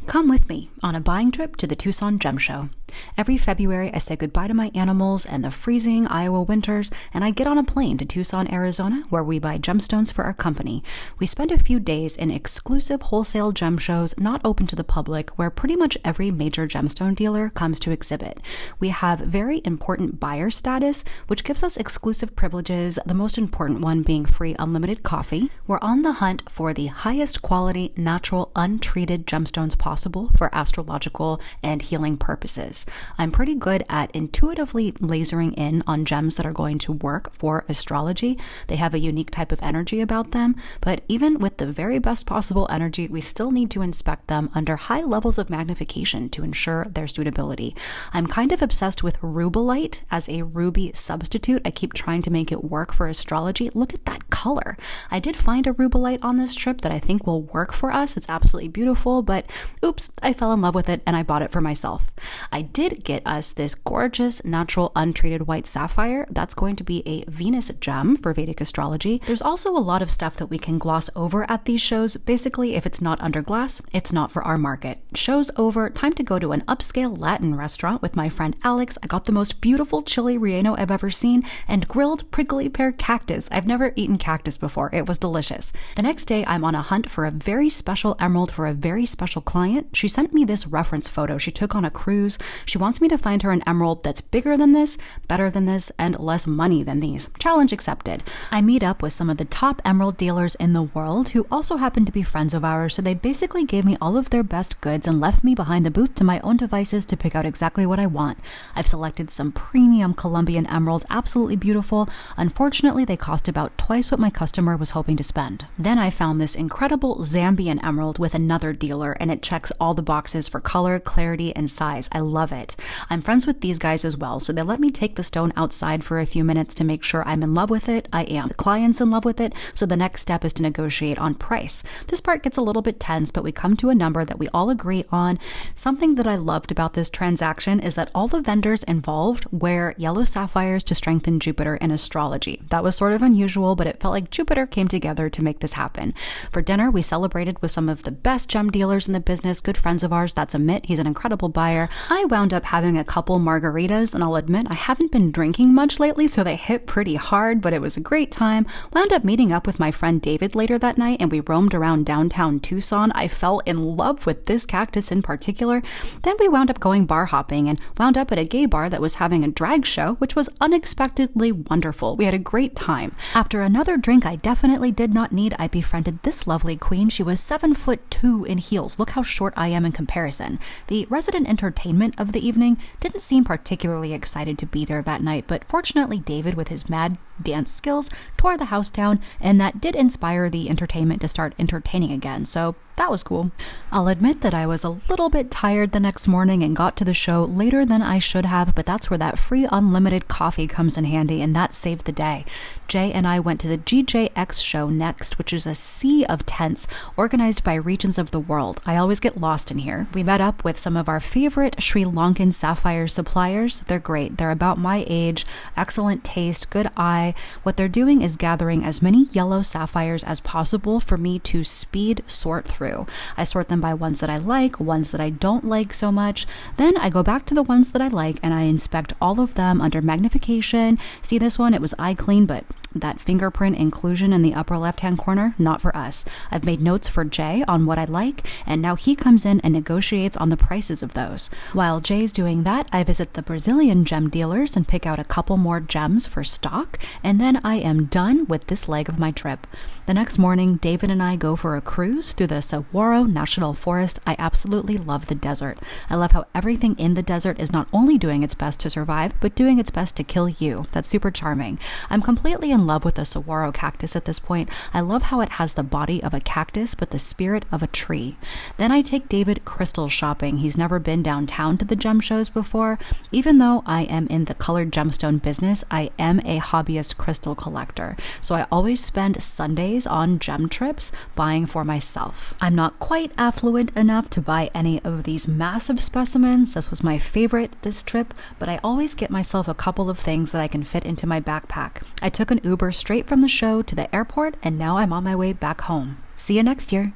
Come with me on a buying trip to the Tucson Gem Show. Every February, I say goodbye to my animals and the freezing Iowa winters, and I get on a plane to Tucson, Arizona, where we buy gemstones for our company. We spend a few days in exclusive wholesale gem shows not open to the public, where pretty much every major gemstone dealer comes to exhibit. We have very important buyer status, which gives us exclusive privileges, the most important one being free unlimited coffee. We're on the hunt for the highest quality, natural, untreated gemstones possible for astrological and healing purposes. I'm pretty good at intuitively lasering in on gems that are going to work for astrology. They have a unique type of energy about them, but even with the very best possible energy, we still need to inspect them under high levels of magnification to ensure their suitability. I'm kind of obsessed with rubellite as a ruby substitute. I keep trying to make it work for astrology. Look at that color. I did find a rubellite on this trip that I think will work for us. It's absolutely beautiful, but oops, I fell in love with it and I bought it for myself. I did get us this gorgeous natural untreated white sapphire. That's going to be a Venus gem for Vedic astrology. There's also a lot of stuff that we can gloss over at these shows. Basically, if it's not under glass, it's not for our market. Show's over. Time to go to an upscale Latin restaurant with my friend Alex. I got the most beautiful chili relleno I've ever seen and grilled prickly pear cactus. I've never eaten cactus before. It was delicious. The next day, I'm on a hunt for a very special emerald for a very special client. She sent me this reference photo she took on a cruise. She wants me to find her an emerald that's bigger than this, better than this, and less money than these. Challenge accepted. I meet up with some of the top emerald dealers in the world who also happen to be friends of ours, so they basically gave me all of their best goods and left me behind the booth to my own devices to pick out exactly what I want. I've selected some premium Colombian emeralds, absolutely beautiful. Unfortunately, they cost about twice what my customer was hoping to spend. Then I found this incredible Zambian emerald with another dealer, and it checks all the boxes for color, clarity, and size. I love it. I'm friends with these guys as well, so they let me take the stone outside for a few minutes to make sure I'm in love with it. I am. The client's in love with it, so the next step is to negotiate on price. This part gets a little bit tense, but we come to a number that we all agree on. Something that I loved about this transaction is that all the vendors involved wear yellow sapphires to strengthen Jupiter in astrology. That was sort of unusual, but it felt like Jupiter came together to make this happen. For dinner, we celebrated with some of the best gem dealers in the business, good friends of ours. That's Amit. He's an incredible buyer. I wound up having a couple margaritas, and I'll admit I haven't been drinking much lately, so they hit pretty hard, but it was a great time. Wound up meeting up with my friend David later that night, and we roamed around downtown Tucson. I fell in love with this cactus in particular. Then we wound up going bar hopping and wound up at a gay bar that was having a drag show, which was unexpectedly wonderful. We had a great time. After another drink I definitely did not need, I befriended this lovely queen. She was 7'2" in heels. Look how short I am in comparison. The resident entertainment of the evening didn't seem particularly excited to be there that night, but fortunately David, with his mad dance skills, tore the house down, and that did inspire the entertainment to start entertaining again, so that was cool. I'll admit that I was a little bit tired the next morning and got to the show later than I should have, but that's where that free unlimited coffee comes in handy, and that saved the day. Jay and I went to the GJX Show next, which is a sea of tents organized by regions of the world. I always get lost in here. We met up with some of our favorite Sri Lankan sapphire suppliers. They're great. They're about my age, excellent taste, good eye. What they're doing is gathering as many yellow sapphires as possible for me to speed sort through. I sort them by ones that I like, ones that I don't like so much. Then I go back to the ones that I like and I inspect all of them under magnification. See this one? It was eye clean, but that fingerprint inclusion in the upper left-hand corner, not for us. I've made notes for Jay on what I like, and now he comes in and negotiates on the prices of those. While Jay's doing that, I visit the Brazilian gem dealers and pick out a couple more gems for stock, and then I am done with this leg of my trip. The next morning, David and I go for a cruise through the Saguaro National Forest. I absolutely love the desert. I love how everything in the desert is not only doing its best to survive, but doing its best to kill you. That's super charming. I'm completely in love with the saguaro cactus at this point. I love how it has the body of a cactus, but the spirit of a tree. Then I take David crystal shopping. He's never been downtown to the gem shows before. Even though I am in the colored gemstone business, I am a hobbyist crystal collector. So I always spend Sundays on gem trips buying for myself. I'm not quite affluent enough to buy any of these massive specimens. This was my favorite this trip, but I always get myself a couple of things that I can fit into my backpack. I took an Uber straight from the show to the airport, and now I'm on my way back home. See you next year.